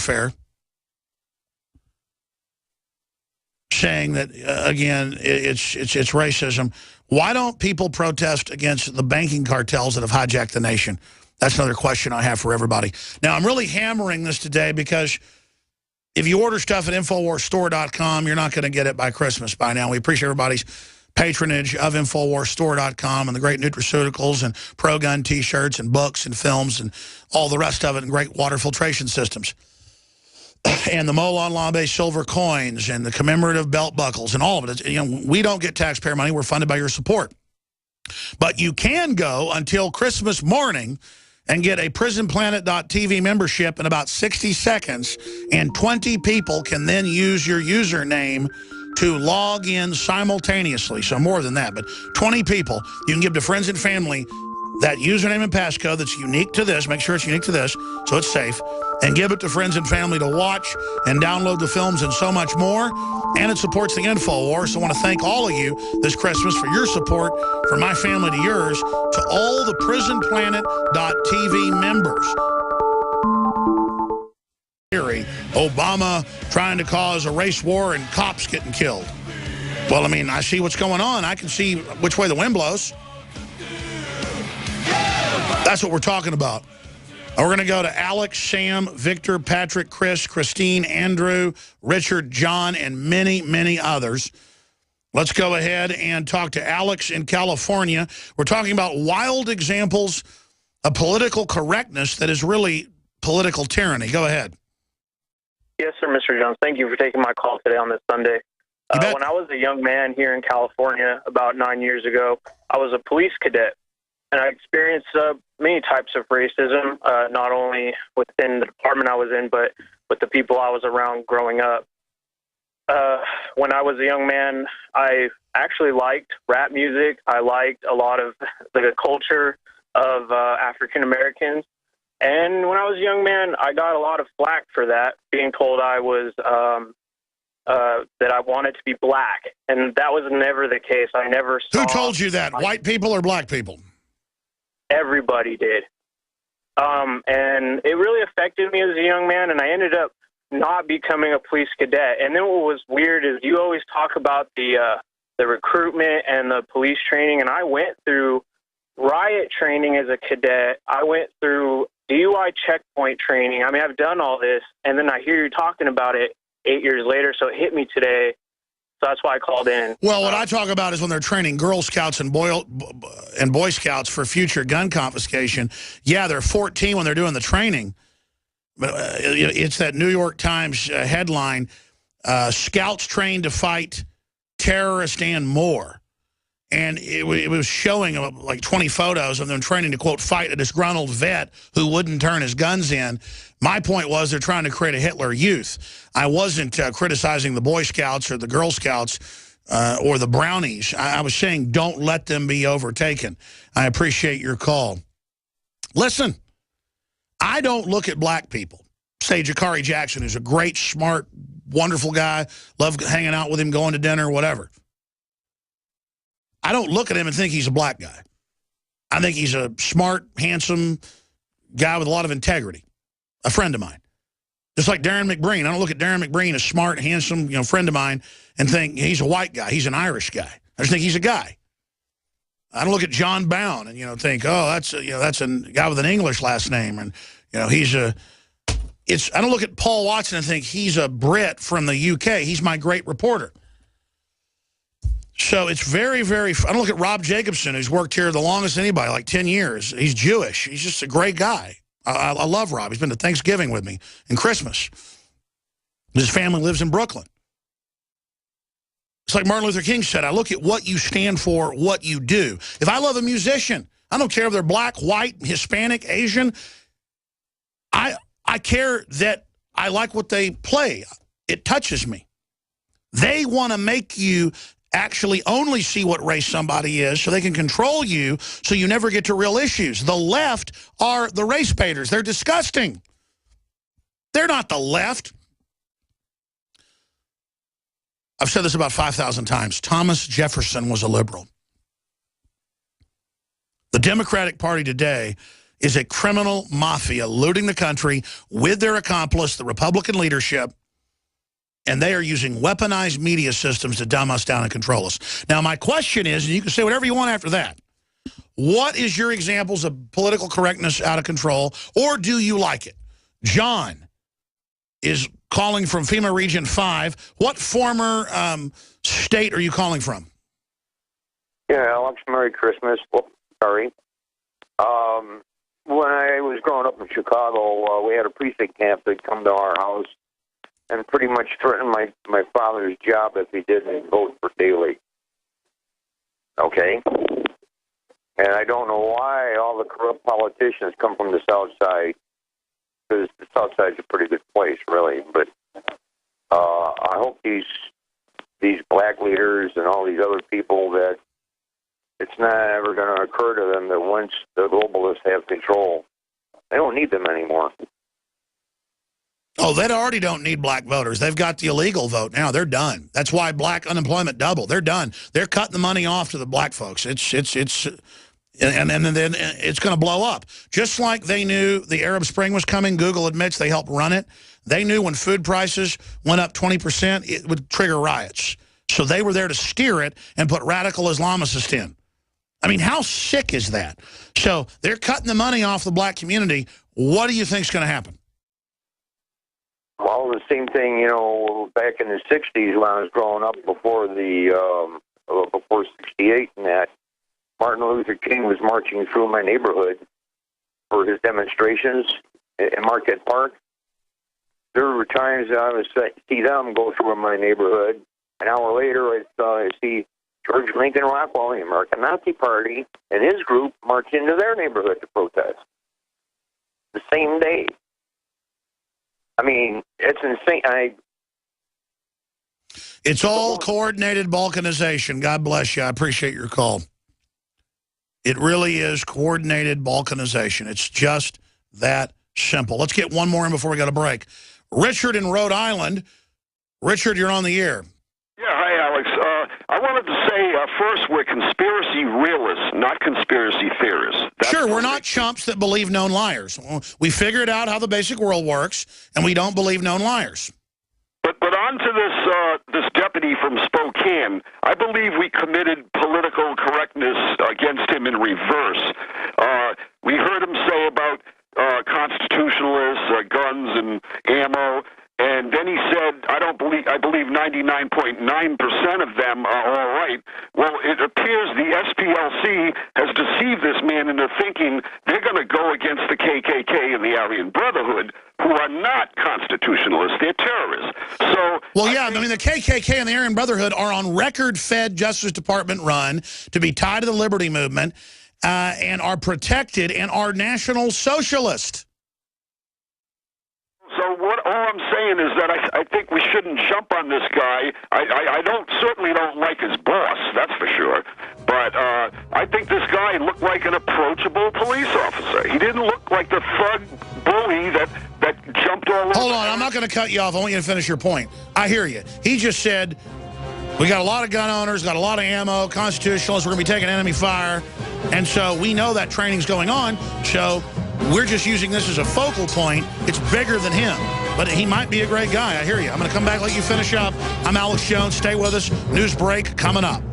warfare, saying that, again, it's racism. Why don't people protest against the banking cartels that have hijacked the nation? That's another question I have for everybody. Now, I'm really hammering this today because if you order stuff at InfoWarsStore.com, you're not going to get it by Christmas by now. We appreciate everybody's patronage of InfoWarsStore.com and the great nutraceuticals and pro-gun T-shirts and books and films and all the rest of it and great water filtration systems. And the Molon Labe silver coins and the commemorative belt buckles and all of it. You know, we don't get taxpayer money. We're funded by your support. But you can go until Christmas morning and get a PrisonPlanet.tv membership in about 60 seconds, and 20 people can then use your username to log in simultaneously. So more than that, but 20 people. You can give to friends and family that username and passcode that's unique to this. Make sure it's unique to this so it's safe. And give it to friends and family to watch and download the films and so much more. And it supports the InfoWars. So I want to thank all of you this Christmas for your support, from my family to yours, to all the PrisonPlanet.tv members. Obama trying to cause a race war and cops getting killed. Well, I mean, I see what's going on. I can see which way the wind blows. That's what we're talking about. We're going to go to Alex, Sam, Victor, Patrick, Chris, Christine, Andrew, Richard, John, and many, many others. Let's go ahead and talk to Alex in California. We're talking about wild examples of political correctness that is really political tyranny. Go ahead. Yes, sir, Mr. Jones. Thank you for taking my call today on this Sunday. When I was a young man here in California about 9 years ago, I was a police cadet. And I experienced many types of racism, not only within the department I was in, but with the people I was around growing up. When I was a young man, I actually liked rap music. I liked a lot of the culture of African Americans. And when I was a young man, I got a lot of flack for that, being told I was that I wanted to be black. And that was never the case. I never saw... Who told you that? White people or black people? Everybody did. And it really affected me as a young man, and I ended up not becoming a police cadet. And then what was weird is you always talk about the recruitment and the police training, and I went through riot training as a cadet. I went through DUI checkpoint training. I mean, I've done all this, and then I hear you talking about it 8 years later, so it hit me today. So that's why I called in. Well, what I talk about is when they're training Girl Scouts and Boy Scouts for future gun confiscation. Yeah, they're 14 when they're doing the training. But it's that New York Times headline, Scouts trained to fight terrorists and more. And it was showing like 20 photos of them training to, quote, fight a disgruntled vet who wouldn't turn his guns in. My point was they're trying to create a Hitler Youth. I wasn't criticizing the Boy Scouts or the Girl Scouts or the Brownies. I was saying don't let them be overtaken. I appreciate your call. Listen, I don't look at black people. Say Jakari Jackson, who's a great, smart, wonderful guy. Love hanging out with him, going to dinner, whatever. I don't look at him and think he's a black guy. I think he's a smart, handsome guy with a lot of integrity. A friend of mine. Just like Darren McBreen. I don't look at Darren McBreen, a smart, handsome, friend of mine, and think he's a white guy. He's an Irish guy. I just think he's a guy. I don't look at John Bound and, think, oh, that's a guy with an English last name. And, he's a... I don't look at Paul Watson and think he's a Brit from the UK. He's my great reporter. So it's very, very... I don't look at Rob Jacobson, who's worked here the longest anybody, like 10 years. He's Jewish. He's just a great guy. I love Rob. He's been to Thanksgiving with me and Christmas. His family lives in Brooklyn. It's like Martin Luther King said, I look at what you stand for, what you do. If I love a musician, I don't care if they're black, white, Hispanic, Asian. I care that I like what they play. It touches me. They want to make you actually only see what race somebody is so they can control you so you never get to real issues. The left are the race baiters. They're disgusting. They're not the left. I've said this about 5,000 times. Thomas Jefferson was a liberal. The Democratic Party today is a criminal mafia looting the country with their accomplice, the Republican leadership, and they are using weaponized media systems to dumb us down and control us. Now, my question is, and you can say whatever you want after that, what is your examples of political correctness out of control, or do you like it? John is calling from FEMA Region 5. What former state are you calling from? Yeah, Alex, Merry Christmas. Oh, sorry. When I was growing up in Chicago, we had a precinct camp that'd come to our house and pretty much threatened my father's job if he didn't vote for Daley. Okay? And I don't know why all the corrupt politicians come from the South Side, because the South Side's a pretty good place, really. But I hope these black leaders and all these other people that it's not ever going to occur to them that once the globalists have control, they don't need them anymore. Oh, they already don't need black voters. They've got the illegal vote now. They're done. That's why black unemployment doubled. They're done. They're cutting the money off to the black folks. And then it's going to blow up. Just like they knew the Arab Spring was coming, Google admits they helped run it. They knew when food prices went up 20%, it would trigger riots. So they were there to steer it and put radical Islamicists in. I mean, how sick is that? So they're cutting the money off the black community. What do you think is going to happen? Well, the same thing, you know, back in the 60s when I was growing up before before 68 and that, Martin Luther King was marching through my neighborhood for his demonstrations in Marquette Park. There were times that I would see them go through my neighborhood. An hour later, I see George Lincoln Rockwell, the American Nazi Party, and his group march into their neighborhood to protest. The same day. I mean, it's insane. It's all coordinated balkanization. God bless you. I appreciate your call. It really is coordinated balkanization. It's just that simple. Let's get one more in before we go to break. Richard in Rhode Island. Richard, you're on the air. Yeah, hi, Alex. I wanted to say, first, we're conspiracy realists, not conspiracy theorists. Sure, we're not chumps that believe known liars. We figured out how the basic world works, and we don't believe known liars. But on to this deputy from Spokane. I believe we committed political correctness against him in reverse. We heard him say about constitutionalists, guns and ammo. And then he said, I believe 99.9% of them are all right. Well, it appears the SPLC has deceived this man into thinking they're going to go against the KKK and the Aryan Brotherhood, who are not constitutionalists. They're terrorists. So, well, yeah, I mean, the KKK and the Aryan Brotherhood are on record Fed Justice Department run to be tied to the Liberty Movement and are protected and are National Socialist. So all I'm saying is that I think we shouldn't jump on this guy. I certainly don't like his boss, that's for sure. But I think this guy looked like an approachable police officer. He didn't look like the thug bully that jumped all over. Hold on, I'm not going to cut you off. I want you to finish your point. I hear you. He just said, we got a lot of gun owners, got a lot of ammo, constitutionalists, we're going to be taking enemy fire. And so we know that training's going on, so we're just using this as a focal point. It's bigger than him, but he might be a great guy. I hear you. I'm going to come back, let you finish up. I'm Alex Jones. Stay with us. News break coming up.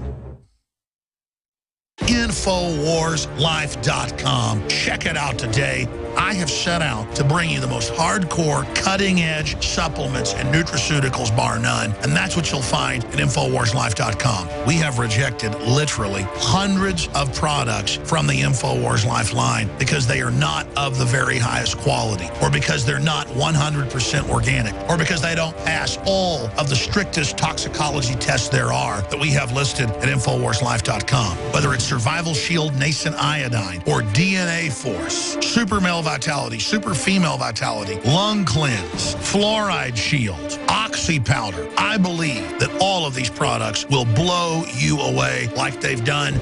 InfoWarsLife.com. Check it out today. I have set out to bring you the most hardcore, cutting-edge supplements and nutraceuticals, bar none. And that's what you'll find at InfoWarsLife.com. We have rejected literally hundreds of products from the InfoWars Life line because they are not of the very highest quality, or because they're not 100% organic, or because they don't pass all of the strictest toxicology tests there are that we have listed at InfoWarsLife.com. Whether it's Survival Shield Nascent Iodine, or DNA Force, Super Male Vitality, Super Female Vitality, Lung Cleanse, Fluoride Shield, Oxy Powder. I believe that all of these products will blow you away like they've done